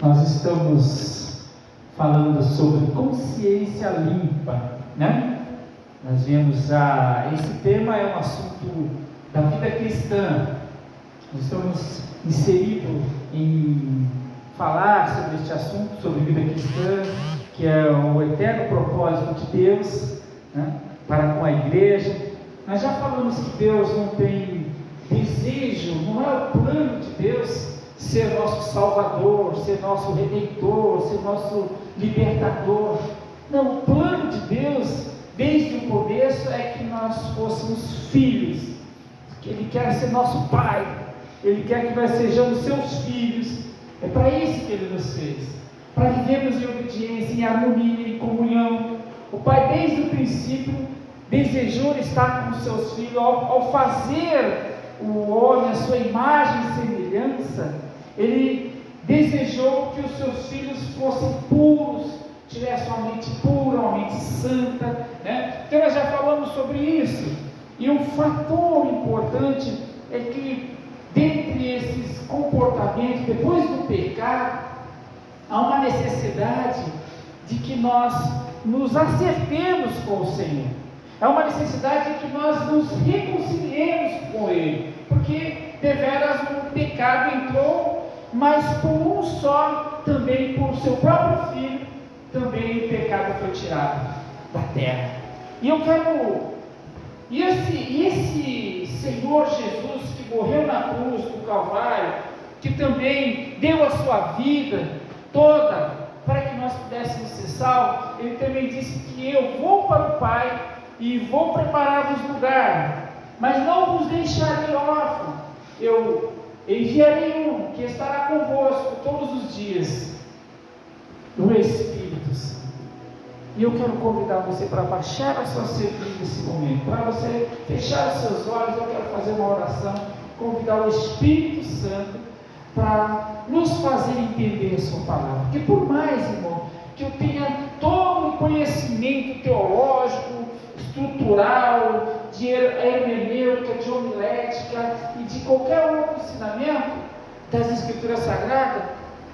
Nós estamos falando sobre consciência limpa, né? Nós vemos já, esse tema é um assunto da vida cristã. Nós estamos inseridos em falar sobre este assunto, sobre vida cristã, que é o eterno propósito de Deus, né, para com a igreja. Nós já falamos que Deus não tem desejo, não é o plano de Deus ser nosso Salvador, ser nosso Redentor, ser nosso Libertador. Não, o plano de Deus, desde o começo, é que nós fôssemos filhos, que Ele quer ser nosso Pai, Ele quer que nós sejamos seus filhos. É para isso que Ele nos fez, para vivermos em obediência, em harmonia, em comunhão. O Pai, desde o princípio, desejou estar com os seus filhos. Ao fazer o homem, a sua imagem e semelhança, Ele desejou que os seus filhos fossem puros, tivessem uma mente pura, uma mente santa, né? Então nós já falamos sobre isso. E um fator importante é que, dentre esses comportamentos, depois do pecado, há uma necessidade de que nós nos acertemos com o Senhor. É uma necessidade de que nós nos reconciliemos com Ele, porque deveras o pecado entrou, mas por um só, também por seu próprio Filho, também o pecado foi tirado da terra. E eu quero, esse Senhor Jesus que morreu na cruz do Calvário, que também deu a sua vida toda para que nós pudéssemos ser salvos, Ele também disse que eu vou para o Pai e vou preparar-vos lugar, mas não vos deixarei órfãos, eu enviarei um que estará convosco todos os dias, o Espírito Santo. E eu quero convidar você para baixar a sua cerviz nesse momento, para você fechar os seus olhos. Eu quero fazer uma oração, convidar o Espírito Santo para nos fazer entender a sua palavra. Porque por mais, irmão, que eu tenha todo o conhecimento teológico, estrutural, de hermenêutica, de homilética e de qualquer outro ensinamento das Escrituras Sagradas,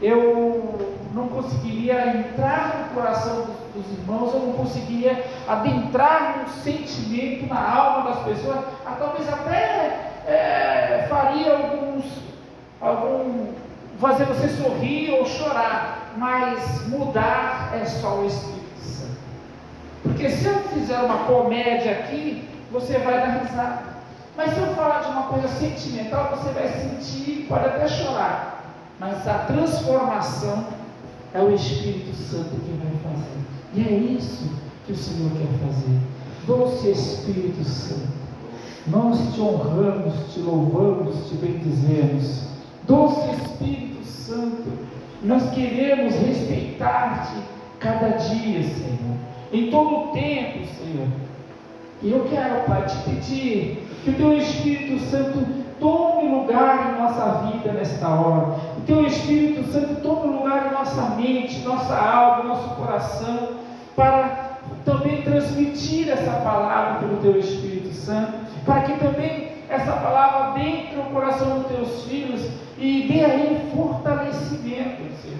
eu não conseguiria entrar no coração dos irmãos, eu não conseguiria adentrar no sentimento, na alma das pessoas, talvez até faria fazer você sorrir ou chorar, mas mudar é só o Espírito Santo. Porque se eu fizer uma comédia aqui, você vai dar risada, mas se eu falar de uma coisa sentimental, você vai sentir, pode até chorar, mas a transformação é o Espírito Santo que vai fazer. E é isso que o Senhor quer fazer. Doce Espírito Santo, nós te honramos, te louvamos, te bendizemos. Doce Espírito Santo, nós queremos respeitar-te cada dia, Senhor, em todo o tempo, Senhor. E eu quero, Pai, te pedir que o teu Espírito Santo tome lugar em nossa vida nesta hora. O teu Espírito Santo tome lugar em nossa mente, nossa alma, nosso coração, para também transmitir essa palavra pelo teu Espírito Santo, para que também essa palavra entre no coração dos teus filhos e dê a ele fortalecimento, Senhor.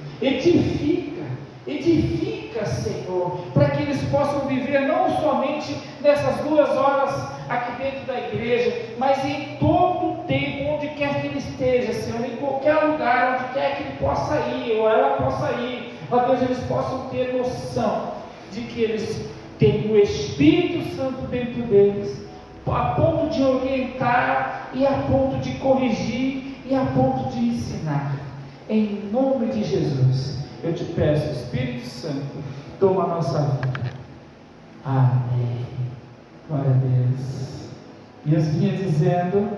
Edifica, Senhor, para que eles possam viver não somente nessas 2 horas aqui dentro da igreja, mas em todo o tempo, onde quer que ele esteja, Senhor, em qualquer lugar, onde quer que ele possa ir, ou ela possa ir, ó Deus, eles possam ter noção de que eles têm o Espírito Santo dentro deles, a ponto de orientar, e a ponto de corrigir, e a ponto de ensinar. Em nome de Jesus, eu te peço, Espírito Santo, toma a nossa vida. Amém. Glória a Deus. E eu vinha dizendo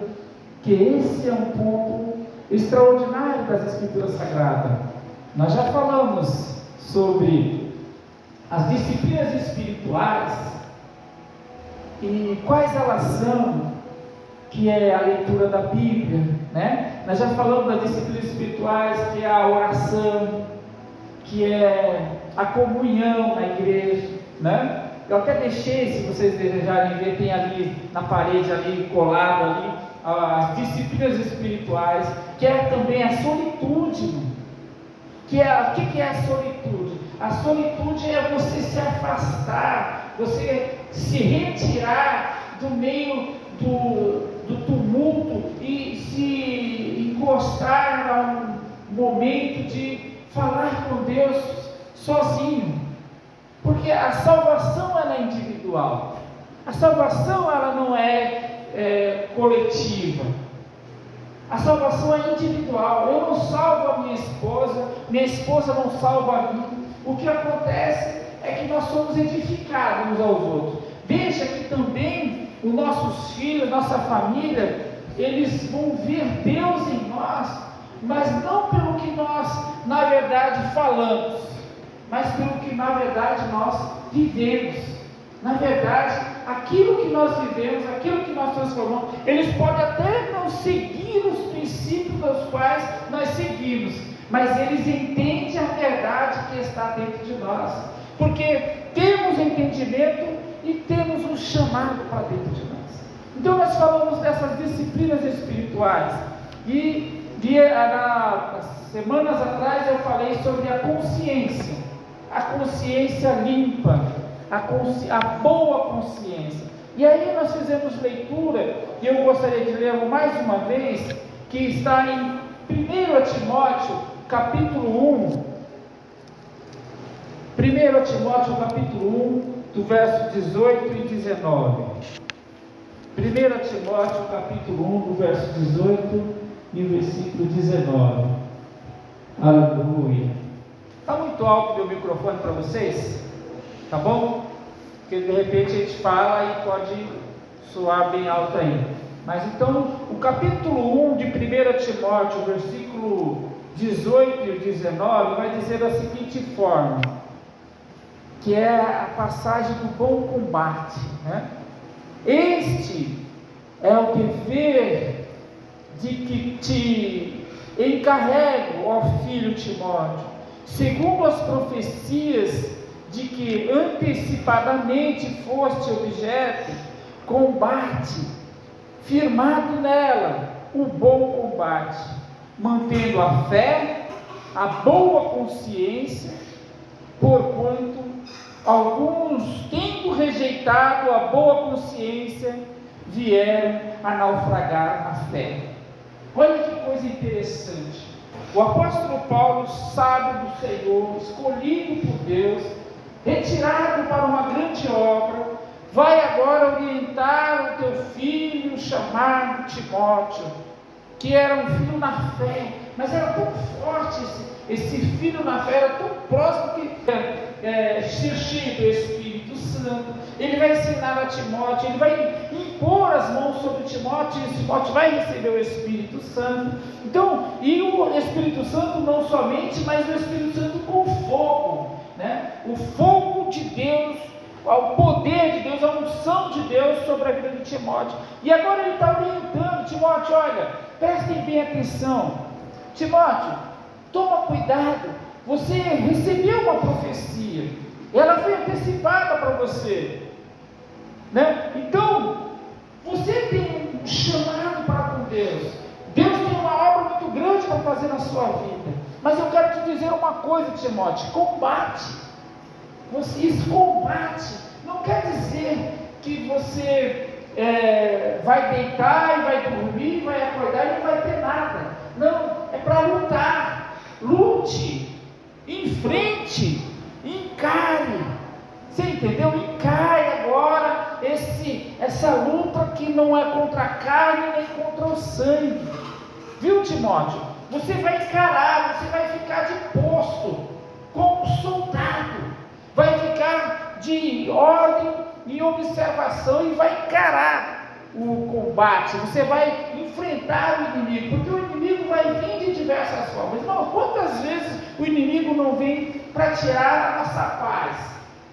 que esse é um ponto extraordinário das Escrituras Sagradas. Nós já falamos sobre as disciplinas espirituais e quais elas são, que é a leitura da Bíblia, né? Nós já falamos das disciplinas espirituais, que é a oração, que é a comunhão na igreja, né? Eu até deixei, se vocês desejarem ver, tem ali na parede, ali colado ali, as disciplinas espirituais, que é também a solitude, O que é a solitude? A solitude é você se afastar, você se retirar do meio do tumulto e se encostar a um momento de falar com Deus sozinho. Porque a salvação ela é individual. A salvação ela não é coletiva. A salvação é individual. Eu não salvo a minha esposa não salva a mim. O que acontece é que nós somos edificados uns aos outros. Veja que também os nossos filhos, nossa família, eles vão ver Deus em nós, mas não pelo que nós, na verdade, falamos, mas pelo que, na verdade, nós vivemos. Na verdade, aquilo que nós vivemos, aquilo que nós transformamos, eles podem até não seguir os princípios dos quais nós seguimos, mas eles entendem a verdade que está dentro de nós, porque temos entendimento e temos um chamado para dentro de nós. Então nós falamos dessas disciplinas espirituais, e semanas atrás eu falei sobre a consciência limpa, a boa consciência. E aí nós fizemos leitura, e eu gostaria de ler mais uma vez, que está em 1 Timóteo, capítulo 1. 1 Timóteo, capítulo 1, do verso 18 e 19. 1 Timóteo, capítulo 1, do verso 18 e o versículo 19. Aleluia. Está muito alto meu microfone para vocês? Tá bom? Porque de repente a gente fala e pode soar bem alto ainda. Mas então, o capítulo 1 de 1 Timóteo, versículo 18 e 19, vai dizer da seguinte forma, que é a passagem do bom combate, né? Este é o dever de que te encarrego, ó filho Timóteo, segundo as profecias de que antecipadamente foste objeto, combate, firmado nela, o bom combate, mantendo a fé, a boa consciência, porquanto alguns, tendo rejeitado a boa consciência, vieram a naufragar na fé. Olha que coisa interessante. O apóstolo Paulo, sábio do Senhor, escolhido por Deus, retirado para uma grande obra, vai agora orientar o teu filho chamado Timóteo, que era um filho na fé, mas era tão forte esse filho na fé, era tão próximo que ser cheio do Espírito Santo. Ele vai ensinar a Timóteo, ele vai impor as mãos sobre Timóteo, e Timóteo vai receber o Espírito Santo. Então, e o Espírito Santo não somente, mas o Espírito Santo com fogo, né? O fogo de Deus, o poder de Deus, a unção de Deus sobre a vida de Timóteo. E agora ele está orientando Timóteo: olha, prestem bem atenção, Timóteo, toma cuidado, você recebeu uma profecia, ela foi antecipada para você, né? Então, você tem um chamado para com Deus. Deus tem uma obra muito grande para fazer na sua vida. Mas eu quero te dizer uma coisa, Timóteo: combate. Isso combate. Não quer dizer que você vai deitar e vai dormir, vai acordar e não vai ter nada. Não, é para lutar. Lute, enfrente, encare. Você entendeu? Encare agora essa luta que não é contra a carne nem contra o sangue. Viu, Timóteo? Você vai encarar, você vai ficar de posto como um soldado, vai ficar de ordem e observação e vai encarar o combate. Você vai enfrentar o inimigo, porque o inimigo vai vir de diversas formas. Irmão, quantas vezes o inimigo não vem para tirar a nossa paz,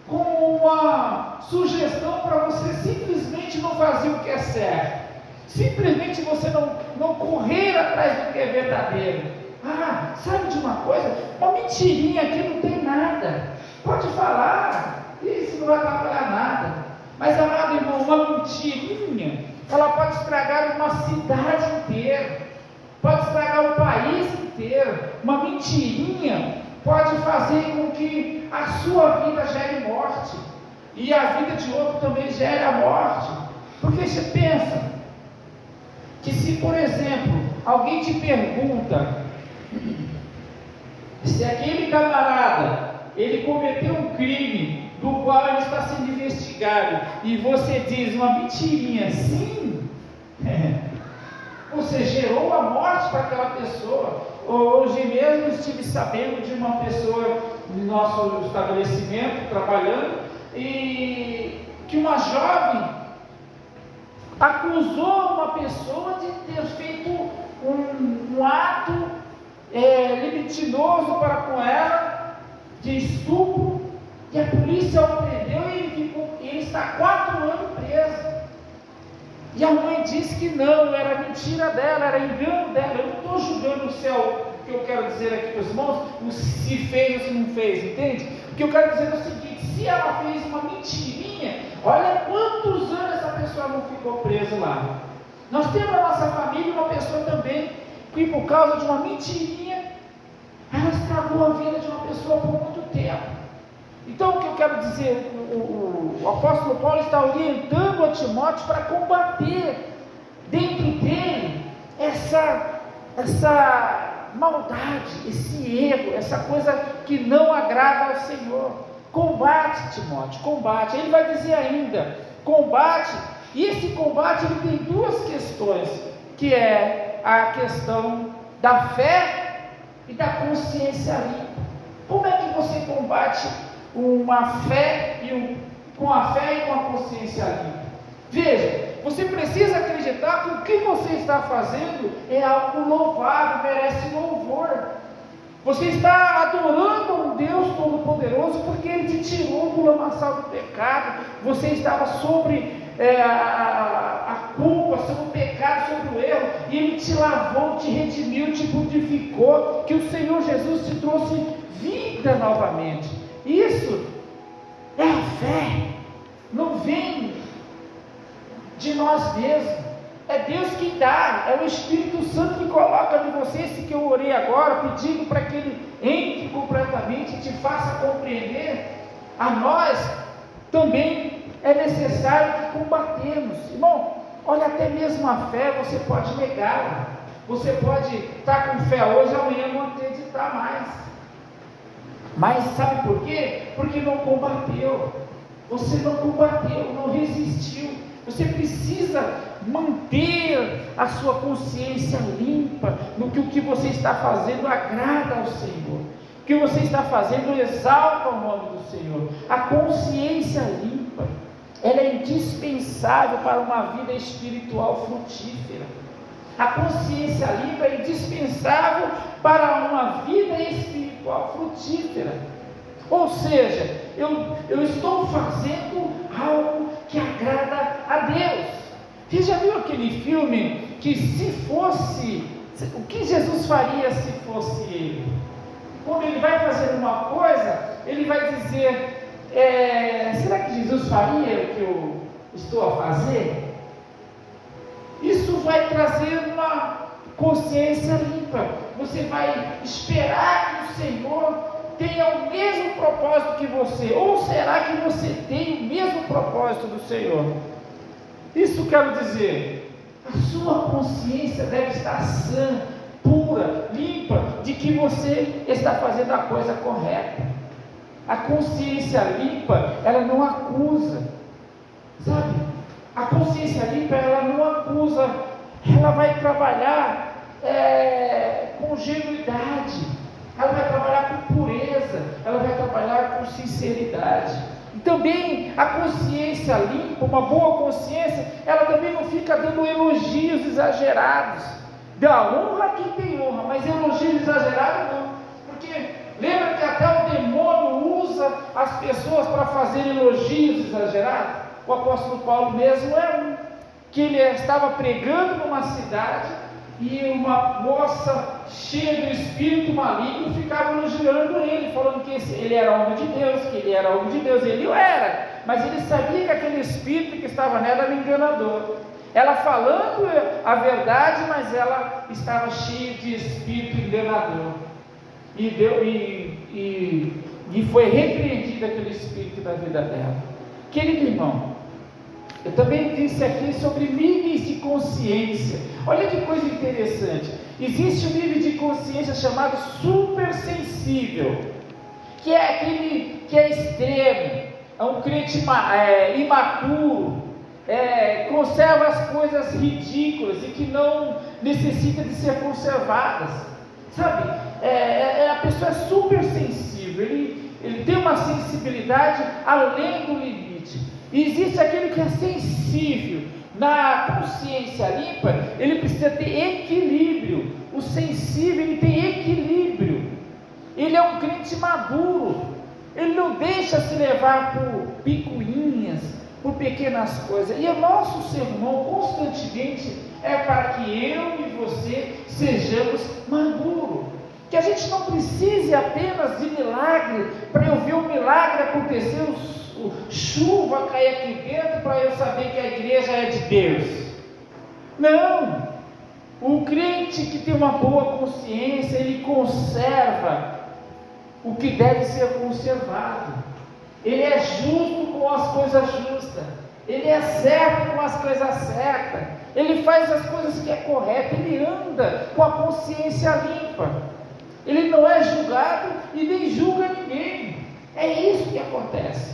como uma sugestão para você simplesmente não fazer o que é certo, simplesmente você não correr atrás do que é verdadeiro. Ah, sabe de uma coisa? Uma mentirinha aqui não tem nada, pode falar, isso não vai atrapalhar nada. Mas, amado irmão, uma mentirinha, ela pode estragar uma cidade inteira, pode estragar o país inteiro. Uma mentirinha pode fazer com que a sua vida gere morte, e a vida de outro também gere a morte. Porque você pensa que se, por exemplo, alguém te pergunta se aquele camarada, ele cometeu um crime do qual ele está sendo investigado, e você diz uma mentirinha, sim, você gerou a morte para aquela pessoa. Hoje mesmo estive sabendo de uma pessoa no nosso estabelecimento, trabalhando, e que uma jovem acusou uma pessoa de ter feito um ato libidinoso para com ela, de estupro, e a polícia o prendeu e ele está 4 anos preso. E a mãe disse que não, era mentira dela, era engano dela. Eu não estou julgando o céu. O que eu quero dizer aqui para os irmãos, se fez ou se não fez, entende? O que eu quero dizer é o seguinte: se ela fez uma mentirinha, olha quantos anos essa pessoa não ficou presa lá. Nós temos na nossa família uma pessoa também que, por causa de uma mentirinha, ela estragou a vida de uma pessoa por muito tempo. Então, o que eu quero dizer, o apóstolo Paulo está orientando a Timóteo para combater dentro dele essa maldade, esse erro, essa coisa que não agrada ao Senhor. Combate, Timóteo, combate. Ele vai dizer ainda, combate, e esse combate ele tem 2 questões, que é a questão da fé e da consciência limpa. Como é que você combate uma fé com a fé e com a consciência limpa? Veja, você precisa acreditar que o que você está fazendo é algo louvável, merece louvor. Você está adorando um Deus Todo-Poderoso porque Ele te tirou do lamaçal do pecado. Você estava sobre a culpa, sobre o pecado, sobre o erro, e Ele te lavou, te redimiu, te purificou, que o Senhor Jesus te trouxe vida novamente. Isso é a fé, não vem de nós mesmos, é Deus que dá, é o Espírito Santo que coloca em você. Esse que eu orei agora, pedindo para que Ele entre completamente e te faça compreender. A nós também é necessário que combatemos, irmão. Olha, até mesmo a fé você pode negá-la, você pode estar com fé hoje, amanhã não acreditar mais. Mas sabe por quê? Porque não combateu. Você não combateu, não resistiu. Você precisa manter a sua consciência limpa no que o que você está fazendo agrada ao Senhor. O que você está fazendo exalta o nome do Senhor. A consciência limpa, ela é indispensável para uma vida espiritual frutífera. A consciência limpa é indispensável para uma vida espiritual frutífera. Ou seja, eu estou fazendo algo que agrada a Deus. Você já viu aquele filme que o que Jesus faria se fosse Ele? Quando Ele vai fazer uma coisa, Ele vai dizer, será que Jesus faria o que eu estou a fazer? Isso vai trazer uma consciência limpa. Você vai esperar que o Senhor tenha o mesmo propósito que você, ou será que você tem o mesmo propósito do Senhor? Isso quero dizer, a sua consciência deve estar sã, pura, limpa, de que você está fazendo a coisa correta. A consciência limpa, ela não acusa, sabe? A consciência limpa, ela não acusa, ela vai trabalhar com genuidade, ela vai trabalhar com pureza, ela vai trabalhar com sinceridade. E também a consciência limpa, uma boa consciência, ela também não fica dando elogios exagerados. Dá honra a quem tem honra, mas elogios exagerados não. Porque lembra que até o demônio usa as pessoas para fazer elogios exagerados? O apóstolo Paulo mesmo que ele estava pregando numa cidade e uma moça cheia do espírito maligno ficava elogiando ele, falando que ele era homem de Deus, que ele era homem de Deus. Ele o era, mas ele sabia que aquele espírito que estava nela era enganador. Ela falando a verdade, mas ela estava cheia de espírito enganador. E e foi repreendido aquele espírito da vida dela. Querido irmão, eu também disse aqui sobre níveis de consciência. Olha que coisa interessante. Existe um nível de consciência chamado supersensível, que é aquele que é extremo, é um crente imaturo, conserva as coisas ridículas e que não necessita de ser conservadas, sabe? A pessoa é super sensível, ele tem uma sensibilidade além do limite. E existe aquele que é sensível. Na consciência limpa, ele precisa ter equilíbrio. O sensível, ele tem equilíbrio. Ele é um crente maduro. Ele não deixa se levar por picuinhas, por pequenas coisas. E o nosso sermão constantemente é para que eu e você sejamos maduros. Que a gente não precise apenas de milagre para eu ver o milagre acontecer, chuva cair aqui dentro para eu saber que a igreja é de Deus. Não. O crente que tem uma boa consciência, ele conserva o que deve ser conservado. Ele é justo com as coisas justas. Ele é certo com as coisas certas. Ele faz as coisas que é correto. Ele anda com a consciência limpa. Ele não é julgado e nem julga ninguém. É isso que acontece.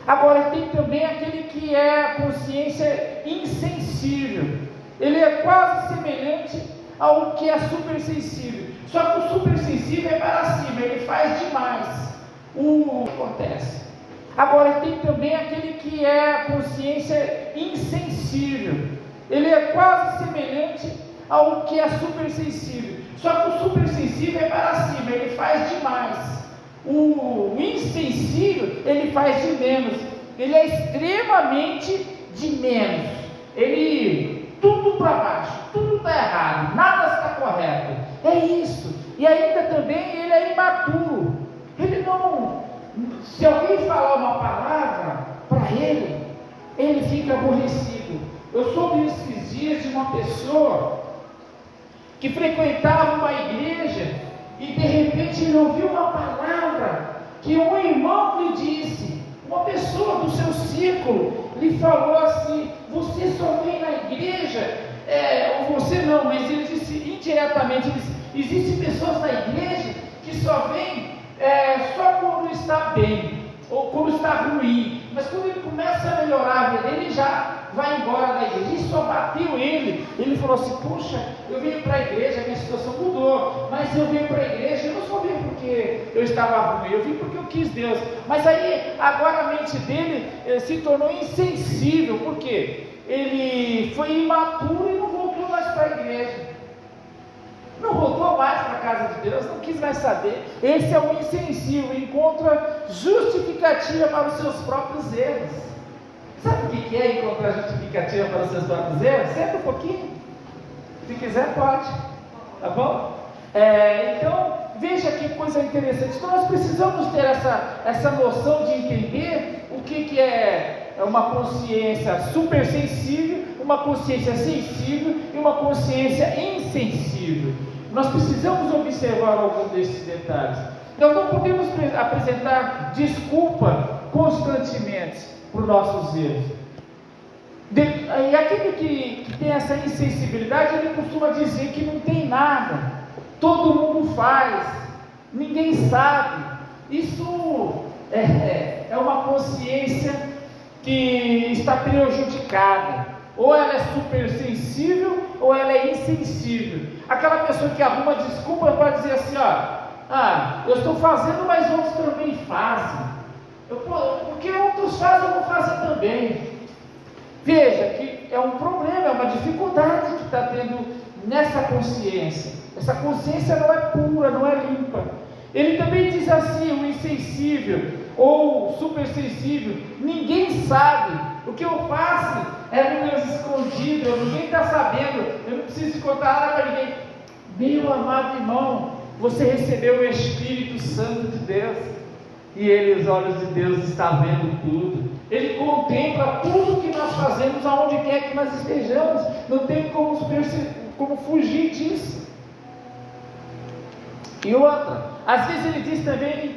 Agora tem também aquele que é a consciência insensível. Ele é quase semelhante ao que é supersensível. Só que o supersensível é para cima, ele faz demais. O que acontece? Agora tem também aquele que é a consciência insensível. Ele é quase semelhante ao que é supersensível. Só que o supersensível é para cima, ele faz demais. O insensível, ele faz de menos. Ele é extremamente de menos. Ele, tudo para baixo, tudo está errado, nada está correto. É isso. E ainda também ele é imaturo. Ele não, se alguém falar uma palavra para ele fica aborrecido. Eu soube esses dias de uma pessoa que frequentava uma igreja e de repente ele ouviu uma palavra que um irmão lhe disse. Uma pessoa do seu círculo lhe falou assim: você só vem na igreja, ou você não, mas ele disse indiretamente, ele disse, existem pessoas na igreja que só vêm só quando está bem, ou quando está ruim, mas quando ele começa a melhorar a vida, ele já vai embora da igreja. Isso abateu ele. Ele falou assim: puxa, eu vim para a igreja, a minha situação mudou, mas eu vim para a igreja, eu não só vim porque eu estava ruim, eu vim porque eu quis Deus. Mas aí, agora a mente dele se tornou insensível, porque ele foi imaturo e não voltou mais para a igreja. Não voltou mais para a casa de Deus, não quis mais saber. Esse é o insensível, encontra justificativa para os seus próprios erros. Sabe o que é encontrar justificativa para os seus próprios erros? Senta um pouquinho. Se quiser, pode. Tá bom? Então, veja que coisa interessante. Então, nós precisamos ter essa noção de entender o que é uma consciência supersensível, uma consciência sensível e uma consciência insensível. Nós precisamos observar algum desses detalhes. Nós não podemos apresentar desculpa constantemente por nossos erros. E aquele que tem essa insensibilidade, ele costuma dizer que não tem nada, todo mundo faz, ninguém sabe. Isso é uma consciência que está prejudicada. Ou ela é super sensível, ou ela é insensível. Aquela pessoa que arruma desculpa para dizer assim: eu estou fazendo, mas outros também fazem. Porque outros fazem, eu vou fazer também. Veja que é um problema, é uma dificuldade que está tendo nessa consciência. Essa consciência não é pura, não é limpa. Ele também diz assim: o insensível ou supersensível, ninguém sabe. O que eu faço é no meu escondido, ninguém está sabendo, eu não preciso contar nada para ninguém. Meu amado irmão, você recebeu o Espírito Santo de Deus, e os olhos de Deus estão vendo tudo. Ele contempla tudo que nós fazemos, aonde quer que nós estejamos. Não tem como fugir disso. E outra, às vezes ele diz também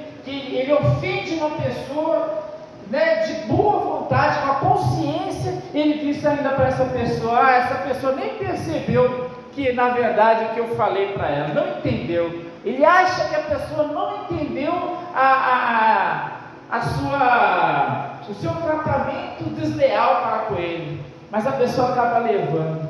ele ofende uma pessoa, né, de boa vontade, com a consciência, ele disse ainda para essa pessoa: essa pessoa nem percebeu que na verdade o que eu falei para ela, não entendeu. Ele acha que a pessoa não entendeu o seu tratamento desleal para com ele, mas a pessoa acaba levando.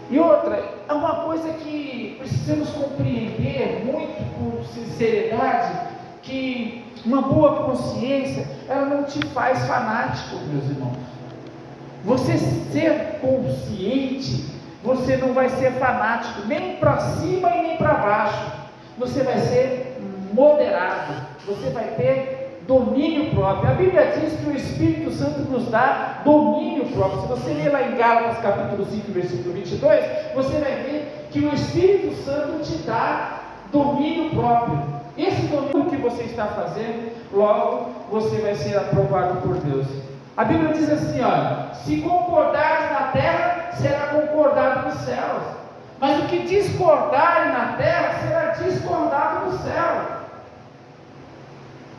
E outra, é uma coisa que precisamos compreender muito com sinceridade, que uma boa consciência, ela não te faz fanático, meus irmãos. Você ser consciente, você não vai ser fanático, nem para cima e nem para baixo. Você vai ser moderado, você vai ter domínio próprio. A Bíblia diz que o Espírito Santo nos dá domínio próprio. Se você ler lá em Gálatas capítulo 5, versículo 22, você vai ver que o Espírito Santo te dá domínio próprio. Esse domínio que você está fazendo, logo você vai ser aprovado por Deus. A Bíblia diz assim, olha: se concordares na terra, será concordado nos céus, mas o que discordarem na terra, será discordado no céu.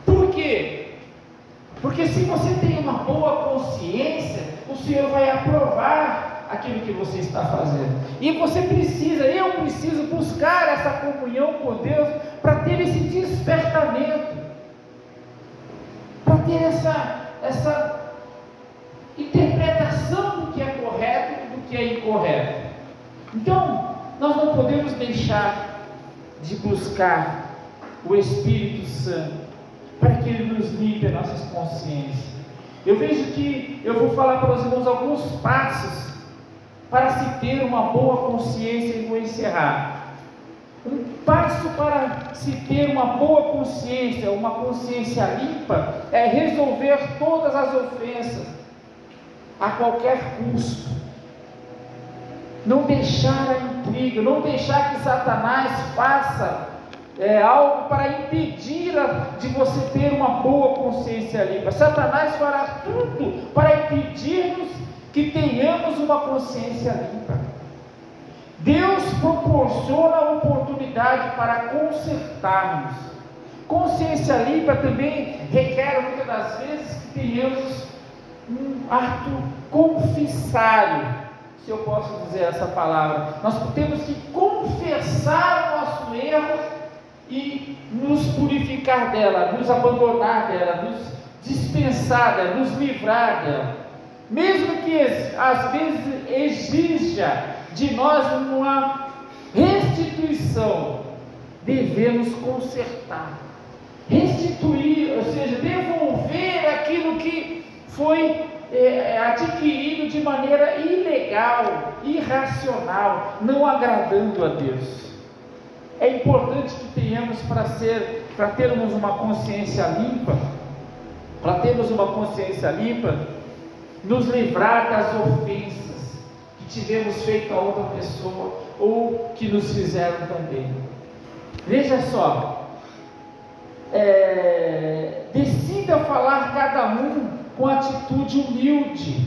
Por quê? Porque se você tem uma boa consciência, o Senhor vai aprovar aquilo que você está fazendo. E você precisa, eu preciso buscar essa comunhão com Deus para ter esse despertamento, para ter essa interpretação do que é correto e do que é incorreto. Então, nós não podemos deixar de buscar o Espírito Santo para que Ele nos limpe as nossas consciências. Eu vejo que eu vou falar para os irmãos alguns passos para se ter uma boa consciência, e vou encerrar. Um passo para se ter uma boa consciência, uma consciência limpa, é resolver todas as ofensas a qualquer custo. Não deixar a intriga, não deixar que Satanás faça algo para impedir de você ter uma boa consciência limpa. Satanás fará tudo para impedir-nos que tenhamos uma consciência limpa. Deus proporciona a oportunidade para consertarmos. Consciência limpa também requer muitas das vezes que tenhamos um ato confessário, se eu posso dizer essa palavra. Nós temos que confessar o nosso erro e nos purificar dela, nos abandonar dela, nos dispensar dela, nos livrar dela, mesmo que às vezes exija de nós uma restituição. Devemos consertar, restituir, ou seja, devolver aquilo que foi adquirido de maneira ilegal, irracional, não agradando a Deus. É importante que tenhamos para termos uma consciência limpa, nos livrar das ofensas que tivemos feito a outra pessoa ou que nos fizeram também. Veja só, decida falar cada um com atitude humilde.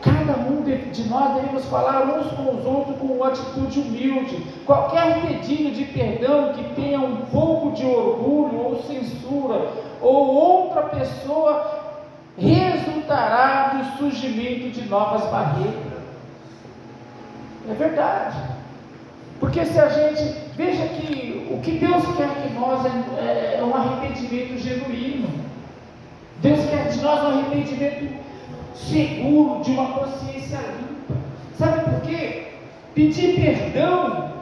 Cada um de nós devemos falar uns com os outros com uma atitude humilde. Qualquer pedido de perdão que tenha um pouco de orgulho ou censura, ou outra pessoa, resultará no surgimento de novas barreiras. É verdade. Porque se a gente, veja que o que Deus quer de nós é um arrependimento genuíno. Deus quer de nós um arrependimento seguro, de uma consciência limpa. Sabe por quê? Pedir perdão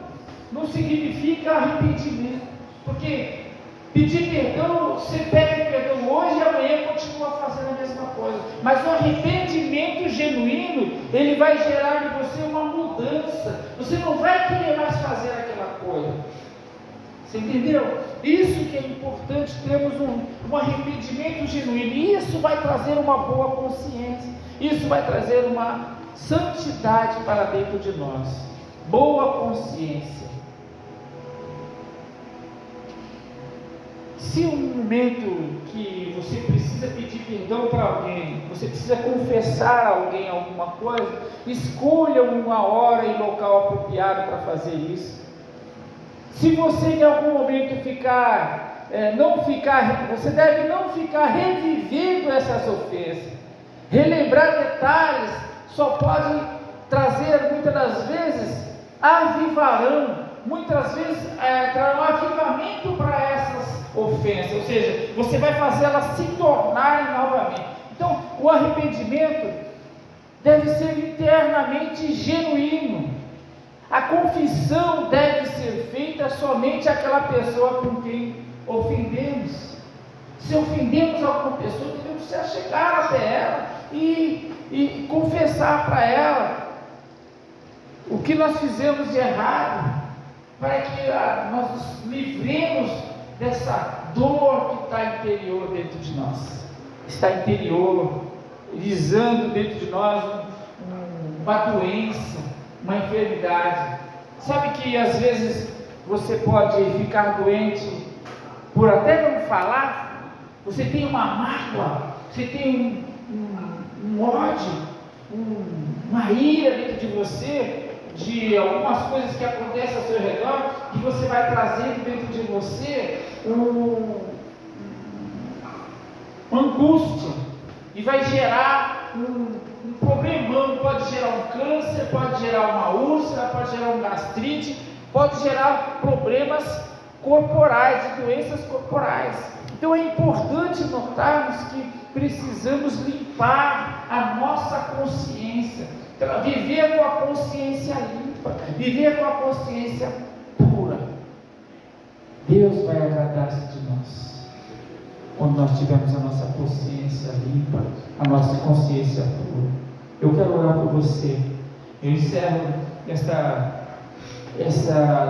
não significa arrependimento, porque pedir perdão, você pede perdão hoje e amanhã continua fazendo a mesma coisa, mas o arrependimento genuíno, ele vai gerar em você uma mudança. Você não vai querer mais fazer aquela coisa. Você entendeu? Isso que é importante, termos um arrependimento genuíno, e isso vai trazer uma boa consciência, isso vai trazer uma santidade para dentro de nós. Boa consciência. Se um momento que você precisa pedir perdão para alguém, você precisa confessar a alguém alguma coisa, escolha uma hora e local apropriado para fazer isso. Se você em algum momento você deve não ficar revivendo essas ofensas. Relembrar detalhes só pode trazer, muitas das vezes, muitas vezes trará um avivamento para essas ofensas, ou seja, você vai fazer elas se tornarem novamente. Então, o arrependimento deve ser internamente genuíno. A confissão deve ser feita somente àquela pessoa com quem ofendemos. Se ofendemos alguma pessoa, devemos chegar até ela e confessar para ela o que nós fizemos de errado, para que nós nos livremos dessa dor que está interior dentro de nós, está interiorizando dentro de nós uma doença, uma enfermidade. Sabe que às vezes você pode ficar doente por até não falar. Você tem uma mágoa, você tem um ódio, uma ira dentro de você, de algumas coisas que acontecem ao seu redor, que você vai trazendo dentro de você uma angústia, e vai gerar um problemão. Pode gerar um câncer, pode gerar uma úlcera, pode gerar um gastrite, pode gerar problemas corporais, doenças corporais. Então é importante notarmos que precisamos limpar a nossa consciência, viver com a consciência limpa, viver com a consciência pura. Deus vai agradar-se de nós quando nós tivermos a nossa consciência limpa, a nossa consciência pura. Eu quero orar por você. Eu encerro essa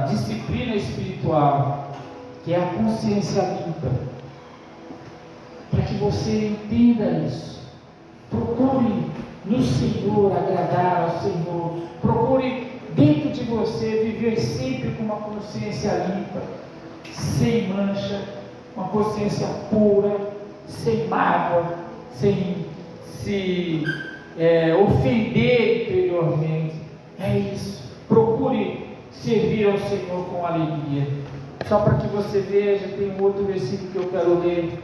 disciplina espiritual, que é a consciência limpa, para que você entenda isso. Procure no Senhor agradar ao Senhor. Procure dentro de você viver sempre com uma consciência limpa, sem mancha, uma consciência pura, sem mágoa, sem se ofender interiormente. É isso. Procure servir ao Senhor com alegria. Só para que você veja, tem um outro versículo que eu quero ler.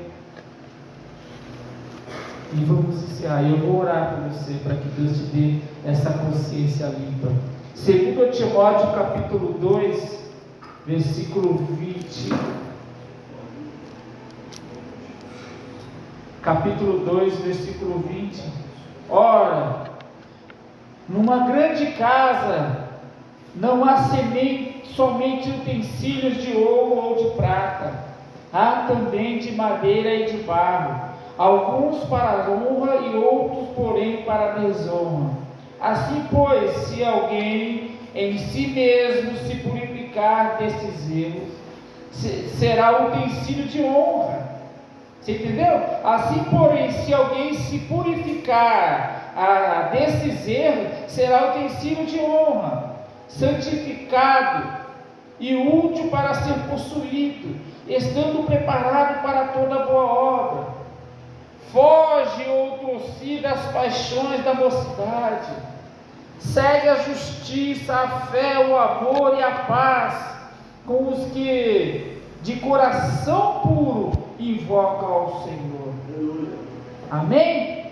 E vamos iniciar. Eu vou orar por você, para que Deus te dê essa consciência limpa. 2 Timóteo capítulo 2, versículo 20. Capítulo 2, versículo 20. Ora, numa grande casa não há somente utensílios de ouro ou de prata, há também de madeira e de barro, alguns para a honra e outros, porém, para a desonra. Assim, pois, se alguém em si mesmo se purificar destes erros, será utensílio de honra. Você entendeu? Assim, porém, se alguém se purificar desses erros, será utensílio de honra, santificado e útil para ser possuído, estando preparado para toda boa obra. Foge ou torce das paixões da mocidade, segue a justiça, a fé, o amor e a paz com os que de coração puro invocam ao Senhor. Amém?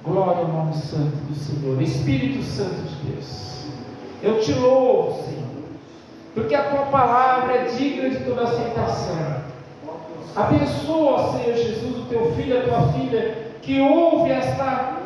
Glória ao nome santo do Senhor. Espírito Santo de Deus, eu te louvo, Senhor, porque a tua palavra é digna de toda aceitação. Abençoa, Senhor Jesus, o teu filho, a tua filha, que ouve esta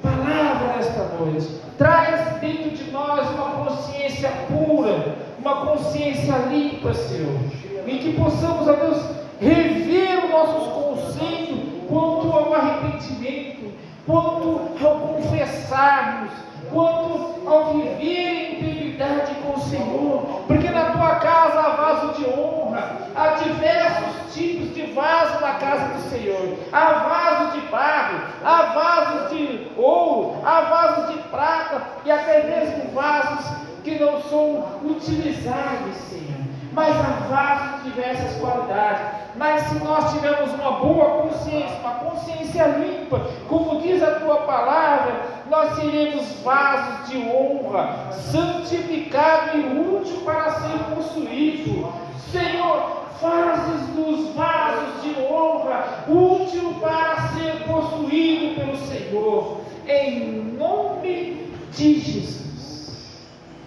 palavra nesta noite. Traz dentro de nós uma consciência pura, uma consciência limpa, Senhor, em que possamos, ó Deus, rever os nossos conceitos quanto ao arrependimento, quanto ao confessarmos, quanto ao viver em integridade com o Senhor, porque na tua casa há vaso de honra, há diversos tipos de vaso na casa do Senhor. Há vaso de barro, há vasos de ouro, há vasos de prata e até mesmo vasos que não são utilizáveis, Senhor. mas há vasos de diversas qualidades. Mas se nós tivermos uma boa consciência, uma consciência limpa, como diz a tua palavra, nós seremos vasos de honra, santificado e útil para ser possuído. Senhor, fazes-nos vasos de honra, útil para ser possuído pelo Senhor, em nome de Jesus.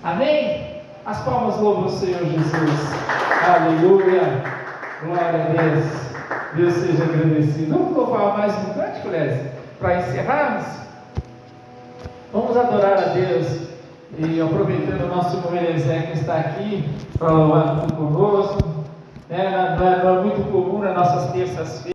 Amém? As palmas louvam o Senhor Jesus. Aleluia. Glória a Deus. Deus seja agradecido. Vamos louvar mais um cântico, Lésia, para encerrarmos. Vamos adorar a Deus. E aproveitando o nosso irmão Eliezer que está aqui para louvar conosco. Não é muito comum nas nossas terças-feiras